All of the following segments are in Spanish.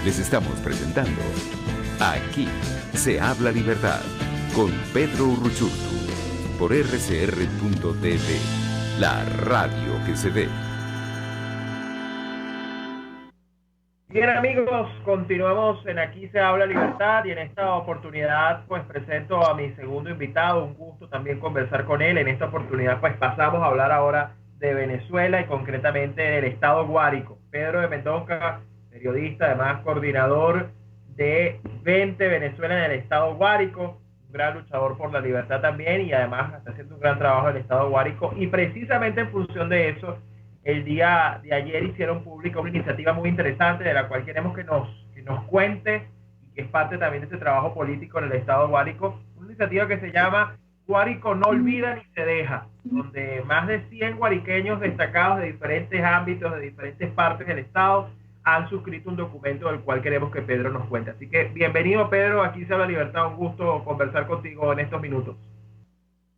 Les estamos presentando Aquí se habla libertad con Pedro Urruchurtu por rcr.tv, la radio que se ve. Bien amigos, continuamos en Aquí se habla libertad y en esta oportunidad pues presento a mi segundo invitado, un gusto también conversar con él. En esta oportunidad pues pasamos a hablar ahora de Venezuela y concretamente del estado Guárico. Pedro de Mendoza, periodista, además coordinador de 20 Venezuela en el estado Guárico, un gran luchador por la libertad también y además está haciendo un gran trabajo en el estado Guárico, y precisamente en función de eso el día de ayer hicieron pública una iniciativa muy interesante de la cual queremos que nos cuente y que es parte también de ese trabajo político en el estado Guárico, una iniciativa que se llama Guárico no olvida ni se deja, donde más de 100 guariqueños destacados de diferentes ámbitos, de diferentes partes del estado, han suscrito un documento del cual queremos que Pedro nos cuente. Así que bienvenido Pedro, aquí se habla libertad, un gusto conversar contigo en estos minutos.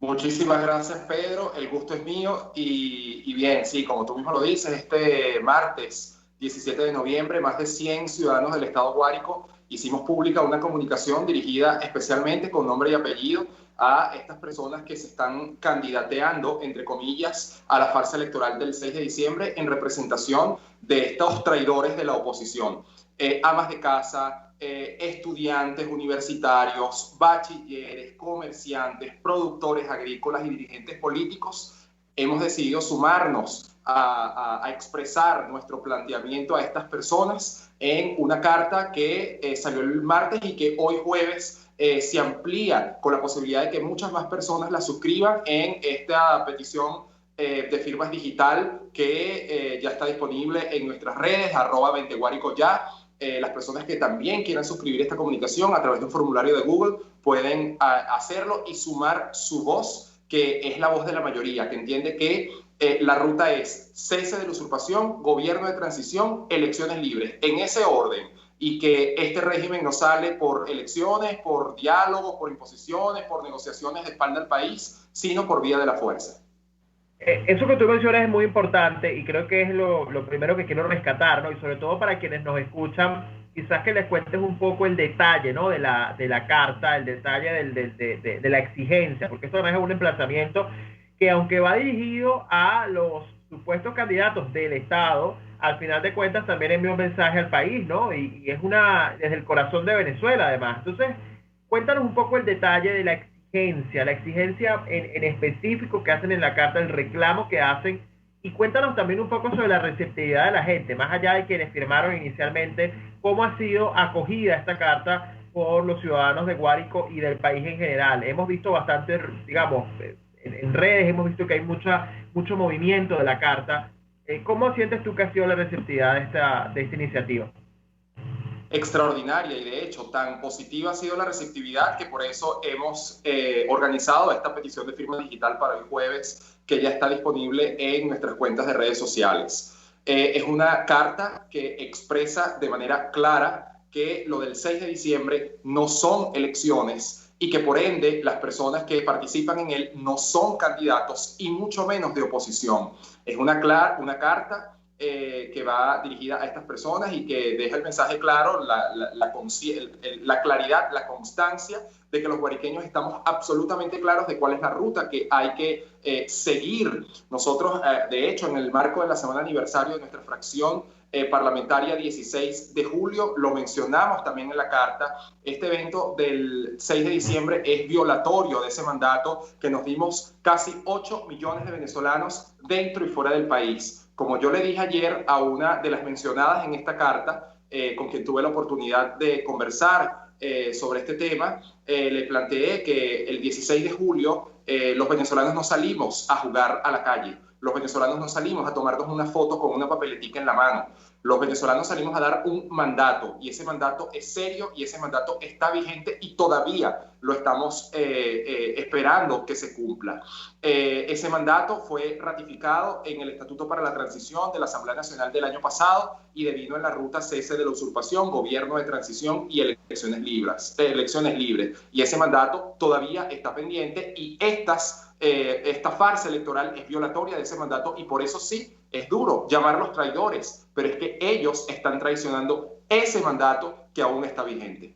Muchísimas gracias Pedro, el gusto es mío y bien, sí, como tú mismo lo dices, este martes 17 de noviembre más de 100 ciudadanos del estado Guárico hicimos pública una comunicación dirigida especialmente con nombre y apellido a estas personas que se están candidateando, entre comillas, a la farsa electoral del 6 de diciembre en representación de estos traidores de la oposición. Amas de casa, estudiantes universitarios, bachilleres, comerciantes, productores agrícolas y dirigentes políticos, hemos decidido sumarnos a expresar nuestro planteamiento a estas personas en una carta que salió el martes y que hoy jueves se amplía con la posibilidad de que muchas más personas la suscriban en esta petición de firmas digital que ya está disponible en nuestras redes, @20guarico ya. Las personas que también quieran suscribir esta comunicación a través de un formulario de Google pueden hacerlo y sumar su voz, que es la voz de la mayoría, que entiende que la ruta es cese de la usurpación, gobierno de transición, elecciones libres, en ese orden, y que este régimen no sale por elecciones, por diálogos, por imposiciones, por negociaciones de espalda al país, sino por vía de la fuerza. Eso que tú mencionas es muy importante y creo que es lo primero que quiero rescatar, ¿no? Y sobre todo para quienes nos escuchan, quizás que les cuentes un poco el detalle, ¿no? de la carta, el detalle de la exigencia, porque esto además es un emplazamiento que, aunque va dirigido a los supuestos candidatos del Estado, al final de cuentas también envía un mensaje al país, ¿no? Y es desde el corazón de Venezuela además. Entonces, cuéntanos un poco el detalle de la exigencia en específico que hacen en la carta, el reclamo que hacen, y cuéntanos también un poco sobre la receptividad de la gente, más allá de quienes firmaron inicialmente, cómo ha sido acogida esta carta por los ciudadanos de Guárico y del país en general. Hemos visto bastante, digamos, en redes hemos visto que hay mucho movimiento de la carta. ¿Cómo sientes tú que ha sido la receptividad de esta iniciativa? Extraordinaria, y de hecho tan positiva ha sido la receptividad que por eso hemos organizado esta petición de firma digital para el jueves, que ya está disponible en nuestras cuentas de redes sociales. Es una carta que expresa de manera clara que lo del 6 de diciembre no son elecciones y que por ende las personas que participan en él no son candidatos y mucho menos de oposición. Es una carta que va dirigida a estas personas y que deja el mensaje claro, la claridad, la constancia de que los guariqueños estamos absolutamente claros de cuál es la ruta que hay que seguir. Nosotros, de hecho, en el marco de la semana aniversario de nuestra fracción parlamentaria 16 de julio, lo mencionamos también en la carta. Este evento del 6 de diciembre es violatorio de ese mandato que nos dimos casi 8 millones de venezolanos dentro y fuera del país. Como yo le dije ayer a una de las mencionadas en esta carta, con quien tuve la oportunidad de conversar sobre este tema, le planteé que el 16 de julio los venezolanos no salimos a jugar a la calle. Los venezolanos no salimos a tomarnos una foto con una papeletica en la mano. Los venezolanos salimos a dar un mandato, y ese mandato es serio y ese mandato está vigente y todavía lo estamos esperando que se cumpla. Ese mandato fue ratificado en el Estatuto para la Transición de la Asamblea Nacional del año pasado y devino en la ruta cese de la usurpación, gobierno de transición y elecciones libres. Y ese mandato todavía está pendiente y esta farsa electoral es violatoria de ese mandato y por eso sí Es duro llamarlos traidores, pero es que ellos están traicionando ese mandato que aún está vigente.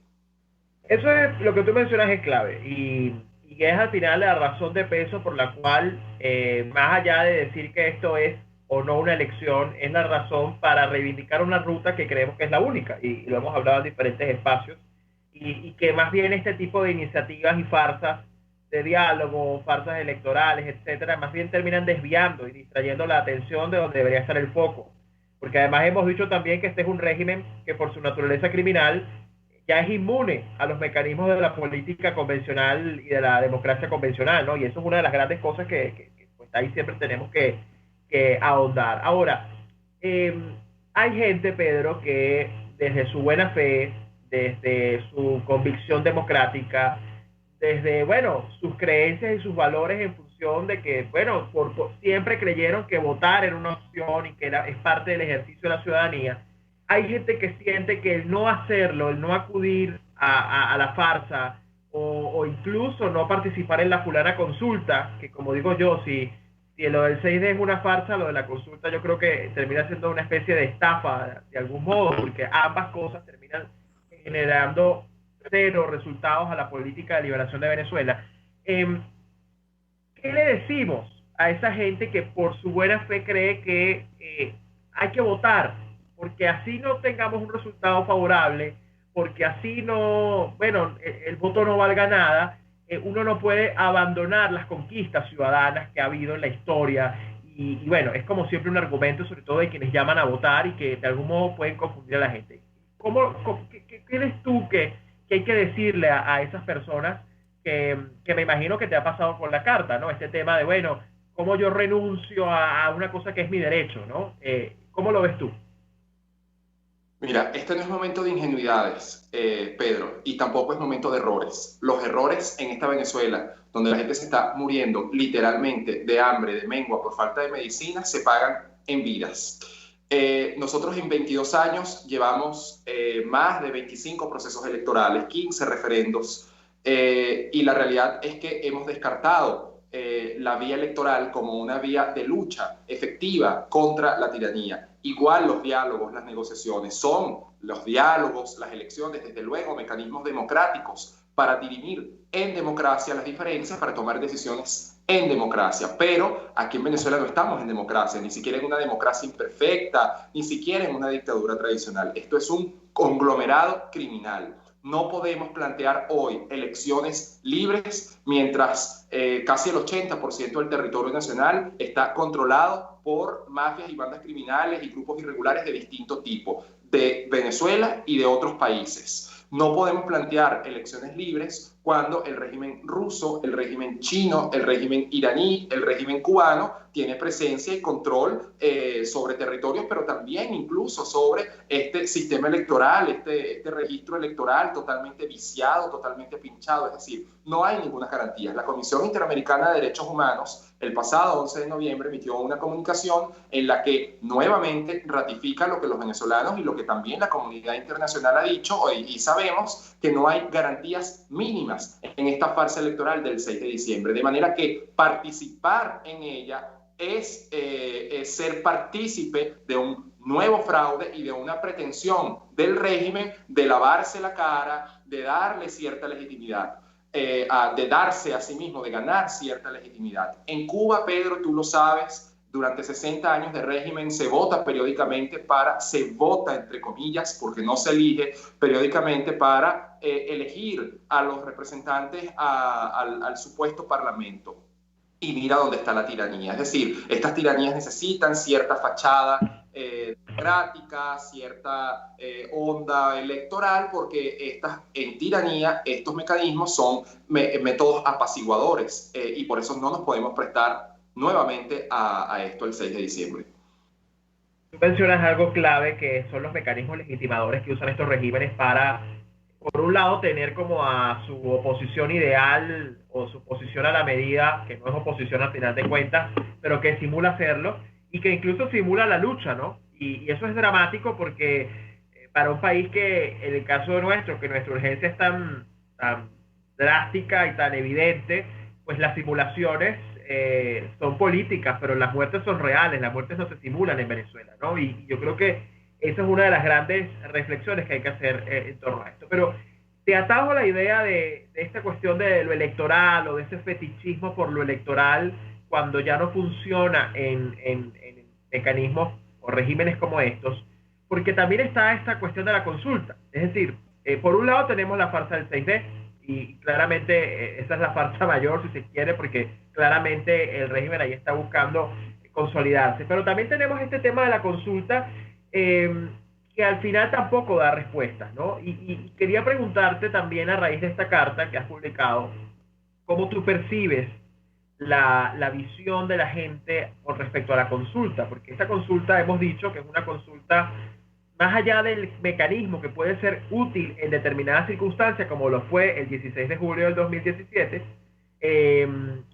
Eso es lo que tú mencionas, es clave y es al final la razón de peso por la cual, más allá de decir que esto es o no una elección, es la razón para reivindicar una ruta que creemos que es la única y lo hemos hablado en diferentes espacios y que más bien este tipo de iniciativas y farsas de diálogo, farsas electorales, etcétera, más bien terminan desviando y distrayendo la atención de donde debería estar el foco. Porque además hemos dicho también que este es un régimen que por su naturaleza criminal ya es inmune a los mecanismos de la política convencional y de la democracia convencional, ¿no? Y eso es una de las grandes cosas que pues ahí siempre tenemos que ahondar. Ahora, hay gente, Pedro, que desde su buena fe, desde su convicción democrática, desde, bueno, sus creencias y sus valores en función de que, bueno, siempre creyeron que votar era una opción y que es parte del ejercicio de la ciudadanía. Hay gente que siente que el no hacerlo, el no acudir a la farsa o incluso no participar en la fulana consulta, que como digo yo, si lo del 6D es una farsa, lo de la consulta yo creo que termina siendo una especie de estafa de algún modo, porque ambas cosas terminan generando cero resultados a la política de liberación de Venezuela. ¿Qué le decimos a esa gente que por su buena fe cree que hay que votar? Porque así no tengamos un resultado favorable, porque así no, bueno, el voto no valga nada, uno no puede abandonar las conquistas ciudadanas que ha habido en la historia y bueno, es como siempre un argumento sobre todo de quienes llaman a votar y que de algún modo pueden confundir a la gente. ¿Qué crees tú que hay que decirle a esas personas que me imagino que te ha pasado con la carta, ¿no? Este tema de, bueno, ¿cómo yo renuncio a una cosa que es mi derecho, ¿no? ¿Cómo lo ves tú? Mira, este no es momento de ingenuidades, Pedro, y tampoco es momento de errores. Los errores en esta Venezuela, donde la gente se está muriendo literalmente de hambre, de mengua, por falta de medicina, se pagan en vidas. Nosotros en 22 años llevamos más de 25 procesos electorales, 15 referendos, y la realidad es que hemos descartado la vía electoral como una vía de lucha efectiva contra la tiranía. Igual los diálogos, las negociaciones, son los diálogos, las elecciones, desde luego, mecanismos democráticos para dirimir en democracia las diferencias, para tomar decisiones en democracia. Pero aquí en Venezuela no estamos en democracia, ni siquiera en una democracia imperfecta, ni siquiera en una dictadura tradicional. Esto es un conglomerado criminal. No podemos plantear hoy elecciones libres mientras casi el 80% del territorio nacional está controlado por mafias y bandas criminales y grupos irregulares de distinto tipo, de Venezuela y de otros países. No podemos plantear elecciones libres cuando el régimen ruso, el régimen chino, el régimen iraní, el régimen cubano tiene presencia y control sobre territorios, pero también incluso sobre este sistema electoral, este registro electoral totalmente viciado, totalmente pinchado. Es decir, no hay ninguna garantía. La Comisión Interamericana de Derechos Humanos el pasado 11 de noviembre emitió una comunicación en la que nuevamente ratifica lo que los venezolanos y lo que también la comunidad internacional ha dicho, y sabemos que no hay garantías mínimas en esta farsa electoral del 6 de diciembre. De manera que participar en ella es ser partícipe de un nuevo fraude y de una pretensión del régimen de lavarse la cara, de darle cierta legitimidad. De darse a sí mismo, de ganar cierta legitimidad. En Cuba, Pedro, tú lo sabes, durante 60 años de régimen se vota periódicamente se vota entre comillas, porque no se elige periódicamente para elegir a los representantes al supuesto parlamento. Y mira dónde está la tiranía. Es decir, estas tiranías necesitan cierta fachada democrática, cierta onda electoral, porque en tiranía estos mecanismos son métodos apaciguadores y por eso no nos podemos prestar nuevamente a esto el 6 de diciembre. Tú mencionas algo clave que son los mecanismos legitimadores que usan estos regímenes para, por un lado, tener como a su oposición ideal o su oposición a la medida, que no es oposición al final de cuentas, pero que simula hacerlo y que incluso simula la lucha, ¿no? Y eso es dramático porque para un país que, en el caso de nuestro, que nuestra urgencia es tan drástica y tan evidente, pues las simulaciones son políticas, pero las muertes son reales, las muertes no se simulan en Venezuela, ¿no? Y yo creo que esa es una de las grandes reflexiones que hay que hacer en torno a esto. Pero te atajo la idea de esta cuestión de lo electoral o de ese fetichismo por lo electoral cuando ya no funciona en mecanismos o regímenes como estos, porque también está esta cuestión de la consulta. Es decir, por un lado tenemos la farsa del 6D, y claramente esa es la farsa mayor, si se quiere, porque claramente el régimen ahí está buscando consolidarse. Pero también tenemos este tema de la consulta, que al final tampoco da respuestas, ¿no? Y quería preguntarte también, a raíz de esta carta que has publicado, cómo tú percibes la visión de la gente con respecto a la consulta, porque esta consulta hemos dicho que es una consulta más allá del mecanismo que puede ser útil en determinadas circunstancias, como lo fue el 16 de julio del 2017,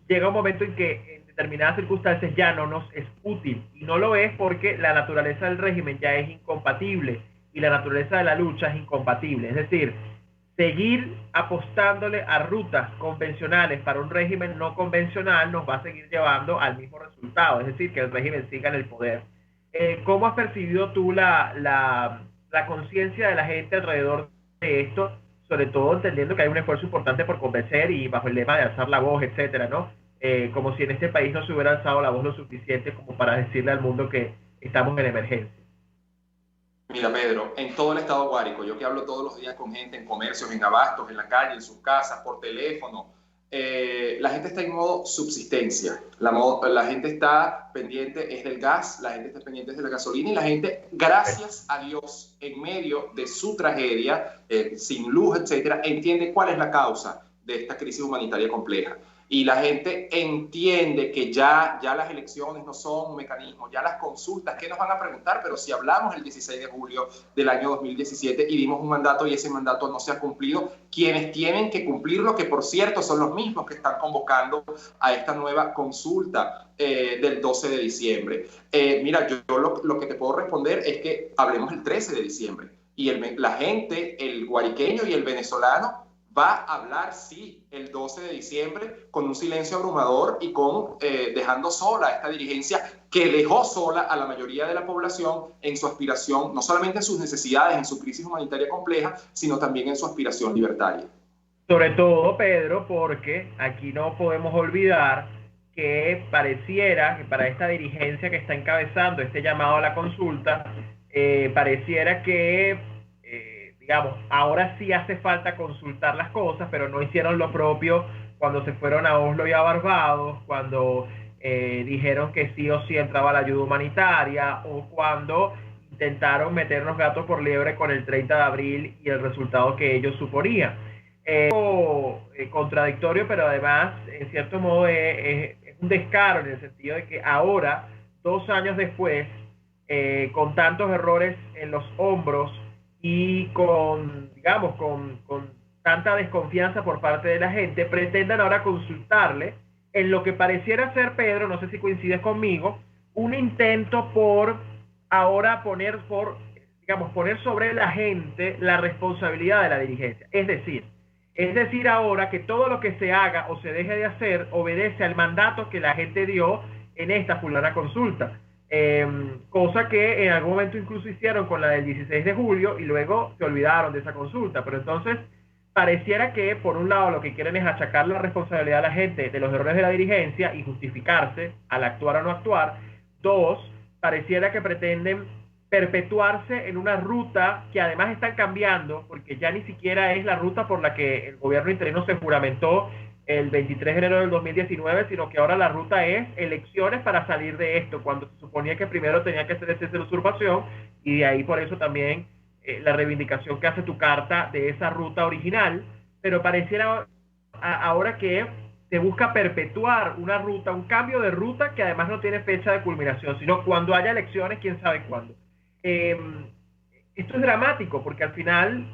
llega un momento en que en determinadas circunstancias ya no nos es útil, y no lo es porque la naturaleza del régimen ya es incompatible y la naturaleza de la lucha es incompatible. Es decir, seguir apostándole a rutas convencionales para un régimen no convencional nos va a seguir llevando al mismo resultado, es decir, que el régimen siga en el poder. ¿Cómo has percibido tú la conciencia de la gente alrededor de esto, sobre todo entendiendo que hay un esfuerzo importante por convencer y bajo el lema de alzar la voz, etcétera, ¿no? Como si en este país no se hubiera alzado la voz lo suficiente como para decirle al mundo que estamos en emergencia. Mira, Pedro, en todo el estado Guárico, yo que hablo todos los días con gente en comercios, en abastos, en la calle, en sus casas, por teléfono, la gente está en modo subsistencia. La gente está pendiente es del gas, la gente está pendiente de la gasolina, y la gente, gracias a Dios, en medio de su tragedia, sin luz, etcétera, entiende cuál es la causa de esta crisis humanitaria compleja. Y la gente entiende que ya las elecciones no son un mecanismo, ya las consultas, ¿qué nos van a preguntar? Pero si hablamos el 16 de julio del año 2017 y dimos un mandato y ese mandato no se ha cumplido, quienes tienen que cumplirlo, que por cierto son los mismos que están convocando a esta nueva consulta del 12 de diciembre. Mira, yo lo que te puedo responder es que hablemos el 13 de diciembre. Y la gente, el guariqueño y el venezolano, va a hablar, sí, el 12 de diciembre, con un silencio abrumador y dejando sola a esta dirigencia que dejó sola a la mayoría de la población en su aspiración, no solamente en sus necesidades, en su crisis humanitaria compleja, sino también en su aspiración libertaria. Sobre todo, Pedro, porque aquí no podemos olvidar que pareciera que para esta dirigencia que está encabezando este llamado a la consulta, pareciera que digamos, ahora sí hace falta consultar las cosas, pero no hicieron lo propio cuando se fueron a Oslo y a Barbados, cuando dijeron que sí o sí entraba la ayuda humanitaria, o cuando intentaron meternos gatos por liebre con el 30 de abril y el resultado que ellos suponían. Contradictorio, pero además, en cierto modo, es un descaro en el sentido de que ahora, 2 años después, con tantos errores en los hombros, y con tanta desconfianza por parte de la gente, pretendan ahora consultarle en lo que pareciera ser, Pedro, no sé si coincides conmigo, un intento por ahora poner sobre la gente la responsabilidad de la dirigencia. Es decir ahora que todo lo que se haga o se deje de hacer obedece al mandato que la gente dio en esta fulana consulta. Cosa que en algún momento incluso hicieron con la del 16 de julio y luego se olvidaron de esa consulta. Pero entonces pareciera que por un lado lo que quieren es achacar la responsabilidad a la gente de los errores de la dirigencia y justificarse al actuar o no actuar. 2, pareciera que pretenden perpetuarse en una ruta que además están cambiando, porque ya ni siquiera es la ruta por la que el gobierno interino se juramentó el 23 de enero del 2019, sino que ahora la ruta es elecciones para salir de esto, cuando se suponía que primero tenía que hacer esa usurpación, y de ahí por eso también la reivindicación que hace tu carta de esa ruta original. Pero pareciera ahora que se busca perpetuar una ruta, un cambio de ruta que además no tiene fecha de culminación, sino cuando haya elecciones, quién sabe cuándo. Esto es dramático, porque al final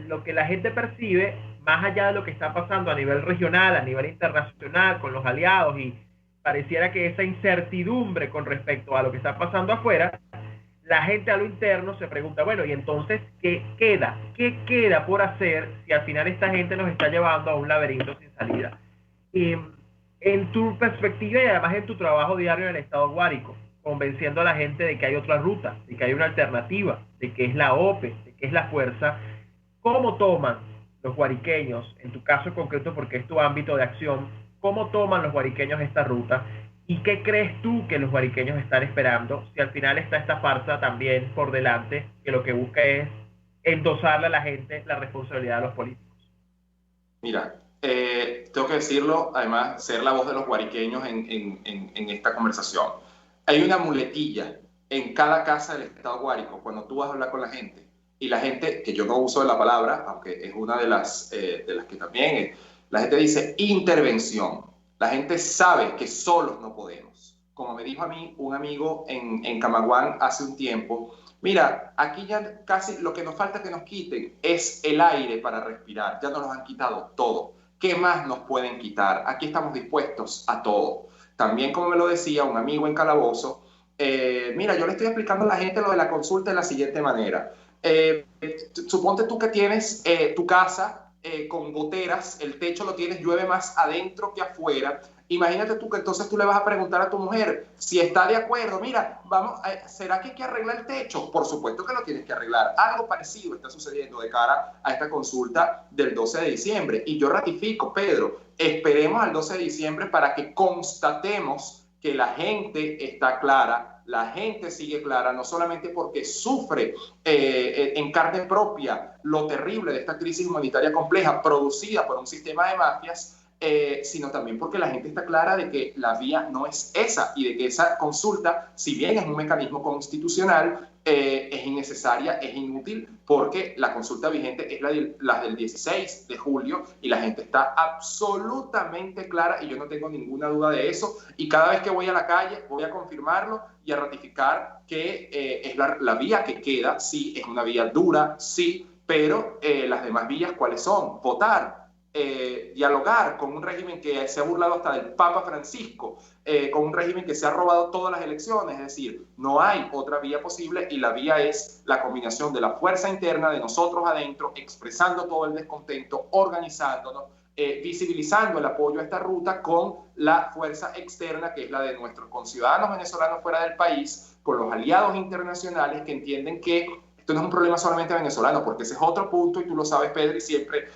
lo que la gente percibe, más allá de lo que está pasando a nivel regional, a nivel internacional, con los aliados, y pareciera que esa incertidumbre con respecto a lo que está pasando afuera, la gente a lo interno se pregunta, bueno, y entonces, ¿qué queda? ¿Qué queda por hacer si al final esta gente nos está llevando a un laberinto sin salida? En tu perspectiva y además en tu trabajo diario en el estado Guárico, convenciendo a la gente de que hay otra ruta, de que hay una alternativa, de que es la OPE, de que es la fuerza, ¿cómo toman los guariqueños, en tu caso concreto porque es tu ámbito de acción, cómo toman los guariqueños esta ruta? ¿Y qué crees tú que los guariqueños están esperando si al final está esta farsa también por delante, que lo que busca es endosarle a la gente la responsabilidad de los políticos? Mira, tengo que decirlo, además, ser la voz de los guariqueños en esta conversación. Hay una muletilla en cada casa del Estado Guárico cuando tú vas a hablar con la gente. Y la gente, que yo no uso la palabra, aunque es una de las que también, la gente dice intervención. La gente sabe que solos no podemos. Como me dijo a mí un amigo en Camaguán hace un tiempo, mira, aquí ya casi lo que nos falta que nos quiten es el aire para respirar. Ya nos lo han quitado todo. ¿Qué más nos pueden quitar? Aquí estamos dispuestos a todo. También, como me lo decía un amigo en Calabozo, mira, yo le estoy explicando a la gente lo de la consulta de la siguiente manera. Suponte tú que tienes tu casa con goteras, el techo lo tienes, llueve más adentro que afuera. Imagínate tú que entonces tú le vas a preguntar a tu mujer si está de acuerdo. Mira, vamos, ¿será que hay que arreglar el techo? Por supuesto que lo tienes que arreglar. Algo parecido está sucediendo de cara a esta consulta del 12 de diciembre. Y yo ratifico, Pedro, esperemos al 12 de diciembre para que constatemos que la gente está clara, la gente sigue clara, no solamente porque sufre en carne propia lo terrible de esta crisis humanitaria compleja producida por un sistema de mafias, sino también porque la gente está clara de que la vía no es esa y de que esa consulta, si bien es un mecanismo constitucional, es innecesaria, es inútil, porque la consulta vigente es la del 16 de julio y la gente está absolutamente clara y yo no tengo ninguna duda de eso. Y cada vez que voy a la calle voy a confirmarlo y a ratificar que es la vía que queda. Sí, es una vía dura, sí, pero las demás vías, ¿cuáles son? Votar. Dialogar con un régimen que se ha burlado hasta del Papa Francisco, con un régimen que se ha robado todas las elecciones, es decir, no hay otra vía posible y la vía es la combinación de la fuerza interna de nosotros adentro, expresando todo el descontento, organizándonos, visibilizando el apoyo a esta ruta con la fuerza externa que es la de nuestros conciudadanos venezolanos fuera del país, con los aliados internacionales que entienden que esto no es un problema solamente venezolano, porque ese es otro punto y tú lo sabes, Pedro, y siempre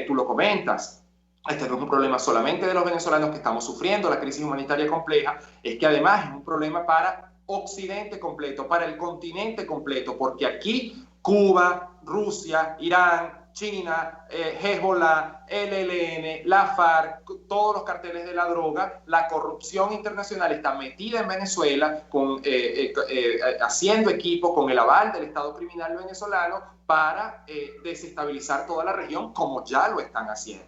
tú lo comentas. Este no es un problema solamente de los venezolanos que estamos sufriendo la crisis humanitaria compleja, es que además es un problema para Occidente completo, para el continente completo, porque aquí Cuba, Rusia, Irán, China, Hezbollah, el ELN, la FARC, todos los carteles de la droga, la corrupción internacional está metida en Venezuela, haciendo equipo con el aval del Estado criminal venezolano para desestabilizar toda la región, como ya lo están haciendo.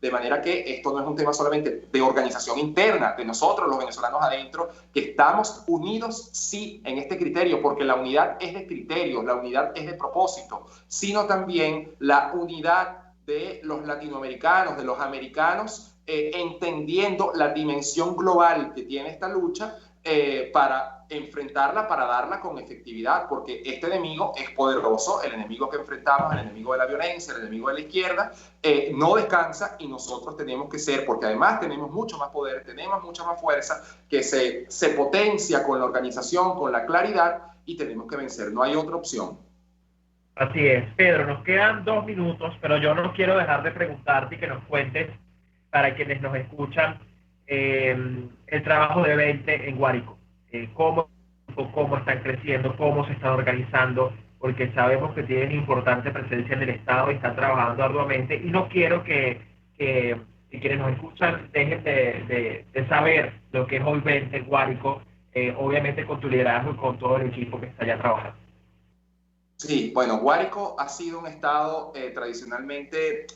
De manera que esto no es un tema solamente de organización interna, de nosotros los venezolanos adentro, que estamos unidos sí en este criterio, porque la unidad es de criterios, la unidad es de propósito, sino también la unidad de los latinoamericanos, de los americanos, entendiendo la dimensión global que tiene esta lucha para enfrentarla, para darla con efectividad, porque este enemigo es poderoso, el enemigo que enfrentamos, el enemigo de la violencia, el enemigo de la izquierda, no descansa y nosotros tenemos que ser, porque además tenemos mucho más poder, tenemos mucha más fuerza, que se potencia con la organización, con la claridad y tenemos que vencer, no hay otra opción. Así es, Pedro, nos quedan 2 minutos, pero yo no quiero dejar de preguntarte y que nos cuentes, para quienes nos escuchan, el trabajo de 20 en Guárico. Cómo están creciendo, cómo se están organizando, porque sabemos que tienen importante presencia en el Estado y están trabajando arduamente, y no quiero que quienes nos escuchan dejen de saber lo que es hoy 20 en Guárico, obviamente con tu liderazgo y con todo el equipo que está allá trabajando. Sí, bueno, Guárico ha sido un estado tradicionalmente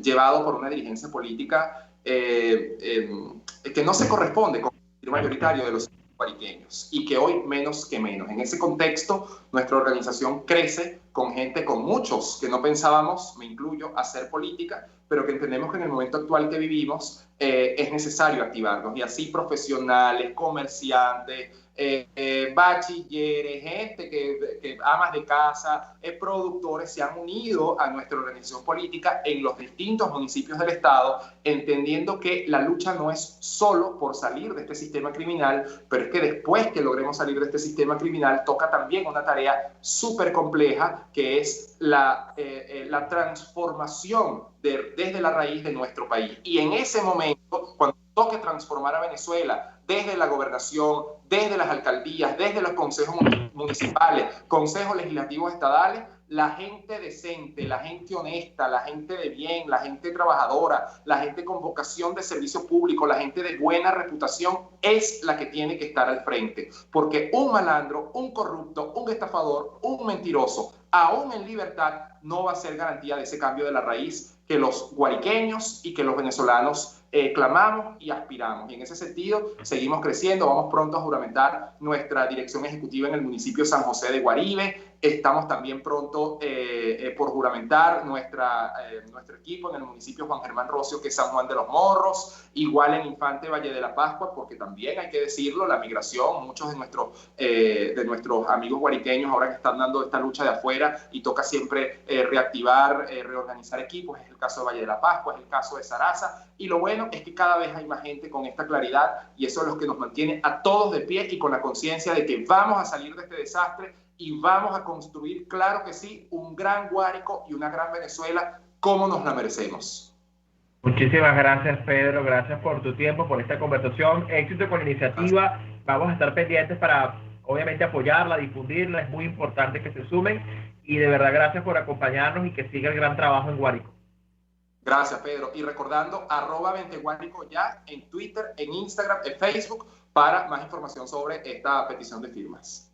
llevado por una dirigencia política que no se corresponde con el mayoritario de los guariqueños y que hoy menos que menos. En ese contexto, nuestra organización crece con gente, con muchos que no pensábamos, me incluyo, hacer política, pero que entendemos que en el momento actual que vivimos es necesario activarnos. Y así profesionales, comerciantes, bachilleres, gente que amas de casa, productores se han unido a nuestra organización política en los distintos municipios del estado, entendiendo que la lucha no es solo por salir de este sistema criminal, pero es que después que logremos salir de este sistema criminal toca también una tarea súper compleja, que es la transformación desde la raíz de nuestro país. Y en ese momento, cuando toque transformar a Venezuela desde la gobernación, desde las alcaldías, desde los consejos municipales, consejos legislativos estadales, la gente decente, la gente honesta, la gente de bien, la gente trabajadora, la gente con vocación de servicio público, la gente de buena reputación es la que tiene que estar al frente. Porque un malandro, un corrupto, un estafador, un mentiroso, aún en libertad, no va a ser garantía de ese cambio de la raíz que los guariqueños y que los venezolanos clamamos y aspiramos. Y en ese sentido seguimos creciendo. Vamos pronto a juramentar nuestra dirección ejecutiva en el municipio San José de Guaribe. Estamos también pronto por juramentar nuestro equipo en el municipio Juan Germán Rocio, que es San Juan de los Morros, igual en Infante Valle de la Pascua, porque también hay que decirlo, la migración, muchos de nuestros amigos guariqueños ahora que están dando esta lucha de afuera y toca siempre reactivar, reorganizar equipos, es el caso de Valle de la Pascua, es el caso de Saraza, y lo bueno es que cada vez hay más gente con esta claridad y eso es lo que nos mantiene a todos de pie y con la conciencia de que vamos a salir de este desastre y vamos a construir, claro que sí, un gran Guárico y una gran Venezuela como nos la merecemos. Muchísimas gracias, Pedro. Gracias por tu tiempo, por esta conversación. Éxito con la iniciativa. Gracias. Vamos a estar pendientes para, obviamente, apoyarla, difundirla. Es muy importante que se sumen. Y de verdad, gracias por acompañarnos y que siga el gran trabajo en Guárico. Gracias, Pedro. Y recordando, @20guárico ya en Twitter, en Instagram, en Facebook, para más información sobre esta petición de firmas.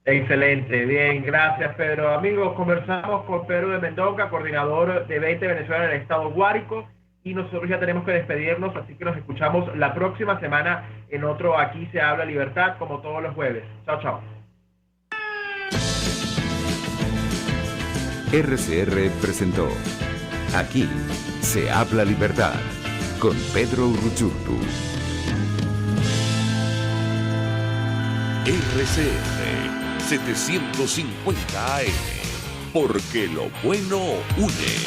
Excelente, bien, gracias, Pedro. Amigos, conversamos con Pedro de Mendoca, coordinador de 20 Venezuela en el estado Guárico, y nosotros ya tenemos que despedirnos, así que nos escuchamos la próxima semana en otro Aquí se habla libertad, como todos los jueves. Chao, chao. RCR presentó Aquí se habla libertad con Pedro Urruchurtu. RCR 750 AM, porque lo bueno une.